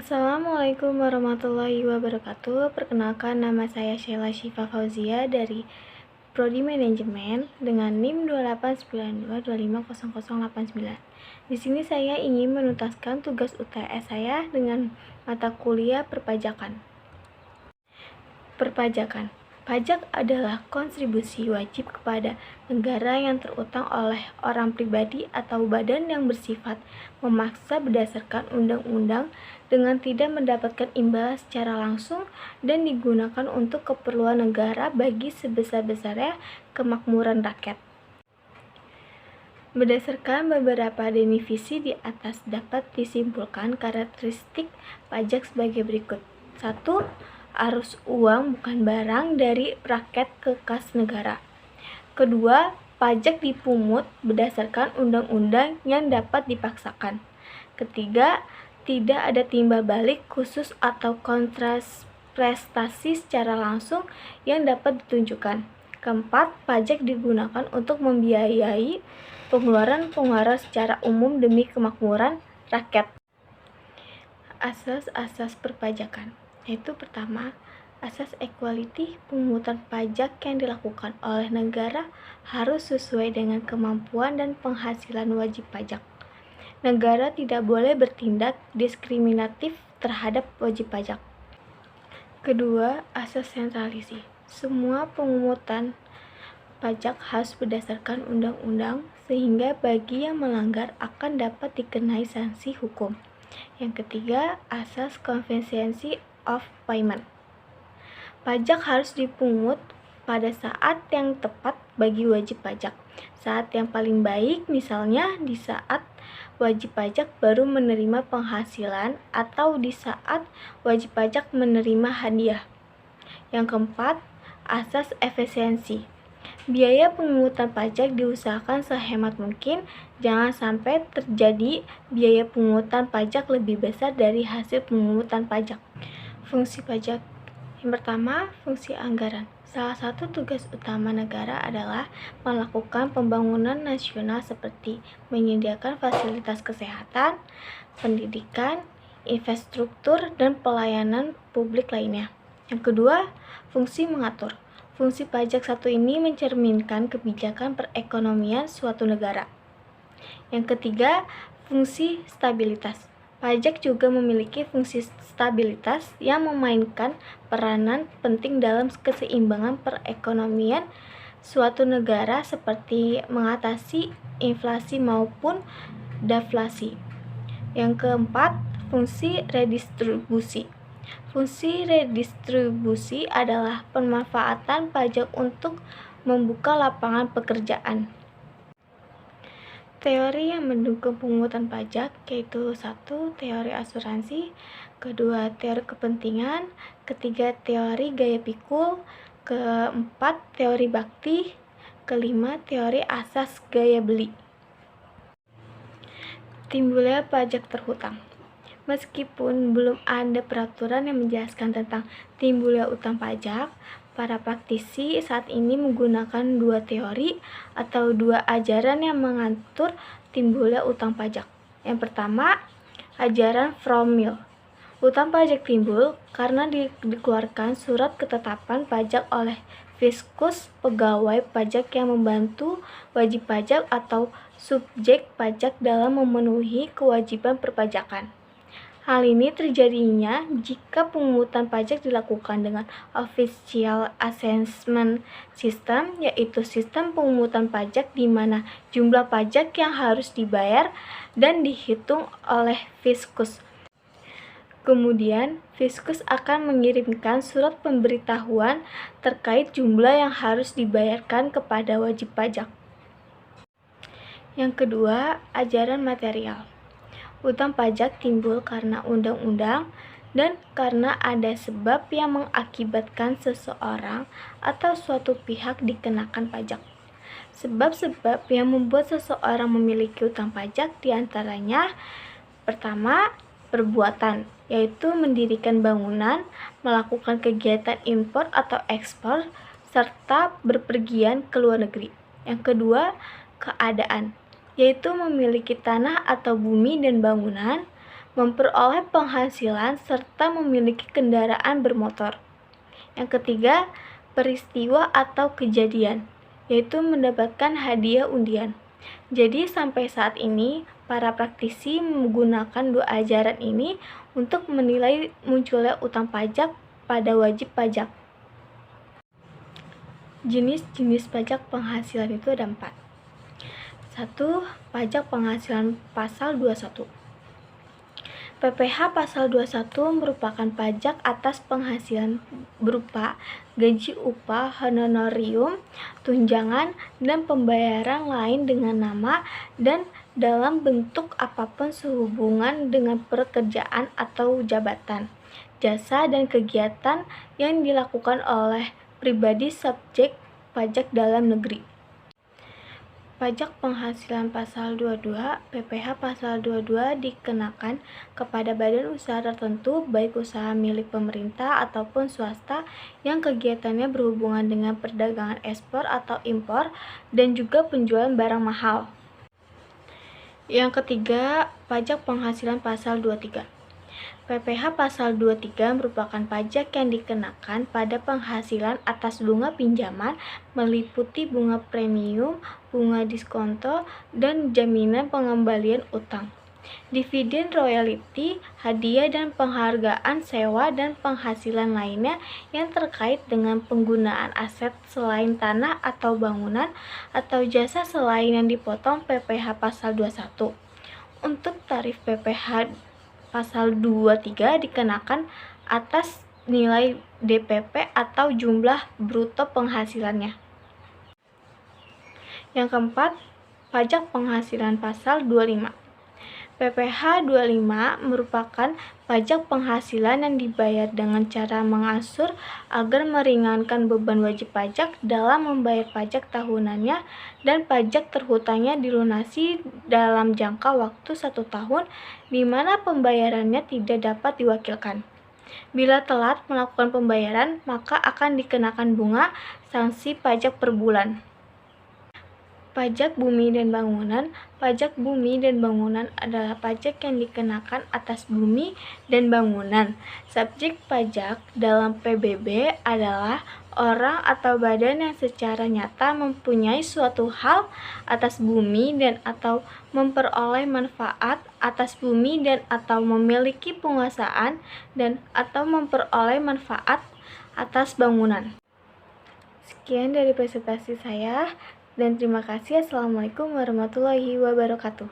Assalamualaikum warahmatullahi wabarakatuh. Perkenalkan, nama saya Sheila Syifa Fauzia dari Prodi Manajemen dengan NIM 2892250089. Di sini saya ingin menuntaskan tugas UTS saya dengan mata kuliah perpajakan. Pajak adalah kontribusi wajib kepada negara yang terutang oleh orang pribadi atau badan yang bersifat memaksa berdasarkan undang-undang dengan tidak mendapatkan imbalan secara langsung dan digunakan untuk keperluan negara bagi sebesar-besarnya kemakmuran rakyat. Berdasarkan beberapa definisi di atas dapat disimpulkan karakteristik pajak sebagai berikut. 1. Arus uang bukan barang dari rakyat ke kas negara. Kedua, pajak dipungut berdasarkan undang-undang yang dapat dipaksakan. Ketiga, tidak ada timbal balik khusus atau kontras prestasi secara langsung yang dapat ditunjukkan. Keempat, pajak digunakan untuk membiayai pengeluaran secara umum demi kemakmuran rakyat. Asas-asas perpajakan yaitu pertama, asas equality, pemungutan pajak yang dilakukan oleh negara harus sesuai dengan kemampuan dan penghasilan wajib pajak. Negara tidak boleh bertindak diskriminatif terhadap wajib pajak. Kedua, asas sentralisasi. Semua pemungutan pajak harus berdasarkan undang-undang sehingga bagi yang melanggar akan dapat dikenai sanksi hukum. Yang ketiga, asas convenience of payment. Pajak harus dipungut pada saat yang tepat bagi wajib pajak. Saat yang paling baik misalnya di saat wajib pajak baru menerima penghasilan atau di saat wajib pajak menerima hadiah. Yang keempat, asas efisiensi. Biaya pemungutan pajak diusahakan sehemat mungkin, jangan sampai terjadi biaya pemungutan pajak lebih besar dari hasil pemungutan pajak. Fungsi pajak. Yang pertama, fungsi anggaran. Salah satu tugas utama negara adalah melakukan pembangunan nasional seperti menyediakan fasilitas kesehatan, pendidikan, infrastruktur, dan pelayanan publik lainnya. Yang kedua, fungsi mengatur. Fungsi pajak satu ini mencerminkan kebijakan perekonomian suatu negara. Yang ketiga, fungsi stabilitas. Pajak juga memiliki fungsi stabilitas yang memainkan peranan penting dalam keseimbangan perekonomian suatu negara seperti mengatasi inflasi maupun deflasi. Yang keempat, fungsi redistribusi. Fungsi redistribusi adalah pemanfaatan pajak untuk membuka lapangan pekerjaan. Teori yang mendukung pemungutan pajak yaitu 1. Teori asuransi, kedua teori kepentingan, ketiga teori gaya pikul, keempat teori bakti, kelima teori asas gaya beli. Timbulnya pajak terhutang. Meskipun belum ada peraturan yang menjelaskan tentang timbulnya utang pajak, para praktisi saat ini menggunakan dua teori atau dua ajaran yang mengatur timbulnya utang pajak. Yang pertama, ajaran From Mill. Utang pajak timbul karena dikeluarkan surat ketetapan pajak oleh fiskus, pegawai pajak yang membantu wajib pajak atau subjek pajak dalam memenuhi kewajiban perpajakan. Hal ini terjadinya jika pemungutan pajak dilakukan dengan Official Assessment System, yaitu sistem pemungutan pajak di mana jumlah pajak yang harus dibayar dan dihitung oleh fiskus. Kemudian, fiskus akan mengirimkan surat pemberitahuan terkait jumlah yang harus dibayarkan kepada wajib pajak. Yang kedua, ajaran material. Utang pajak timbul karena undang-undang dan karena ada sebab yang mengakibatkan seseorang atau suatu pihak dikenakan pajak. Sebab-sebab yang membuat seseorang memiliki utang pajak diantaranya pertama, perbuatan, yaitu mendirikan bangunan, melakukan kegiatan impor atau ekspor, serta berpergian ke luar negeri. Yang kedua, keadaan, yaitu memiliki tanah atau bumi dan bangunan, memperoleh penghasilan, serta memiliki kendaraan bermotor. Yang ketiga, peristiwa atau kejadian, yaitu mendapatkan hadiah undian. Jadi sampai saat ini, para praktisi menggunakan dua ajaran ini untuk menilai munculnya utang pajak pada wajib pajak. Jenis-jenis pajak penghasilan itu ada 4. 1. Pajak penghasilan pasal 21. PPh pasal 21 merupakan pajak atas penghasilan berupa gaji, upah, honorarium, tunjangan, dan pembayaran lain dengan nama dan dalam bentuk apapun sehubungan dengan pekerjaan atau jabatan, jasa, dan kegiatan yang dilakukan oleh pribadi subjek pajak dalam negeri. Pajak penghasilan pasal 22, PPh pasal 22 dikenakan kepada badan usaha tertentu, baik usaha milik pemerintah ataupun swasta yang kegiatannya berhubungan dengan perdagangan ekspor atau impor dan juga penjualan barang mahal. Yang ketiga, pajak penghasilan pasal 23. PPh pasal 23 merupakan pajak yang dikenakan pada penghasilan atas bunga pinjaman meliputi bunga premium, bunga diskonto, dan jaminan pengembalian utang, dividen, royalti, hadiah, dan penghargaan, sewa, dan penghasilan lainnya yang terkait dengan penggunaan aset selain tanah atau bangunan atau jasa selain yang dipotong PPh pasal 21. Untuk tarif PPh pasal 23 dikenakan atas nilai DPP atau jumlah bruto penghasilannya. Yang keempat, pajak penghasilan pasal 25. PPh 25 merupakan pajak penghasilan yang dibayar dengan cara mengangsur agar meringankan beban wajib pajak dalam membayar pajak tahunannya dan pajak terhutangnya dilunasi dalam jangka waktu 1 tahun di mana pembayarannya tidak dapat diwakilkan. Bila telat melakukan pembayaran, maka akan dikenakan bunga sanksi pajak per bulan. Pajak bumi dan bangunan. Pajak bumi dan bangunan adalah pajak yang dikenakan atas bumi dan bangunan. Subjek pajak dalam PBB adalah orang atau badan yang secara nyata mempunyai suatu hal atas bumi dan atau memperoleh manfaat atas bumi dan atau memiliki penguasaan dan atau memperoleh manfaat atas bangunan. Sekian dari presentasi saya. Dan terima kasih. Assalamualaikum warahmatullahi wabarakatuh.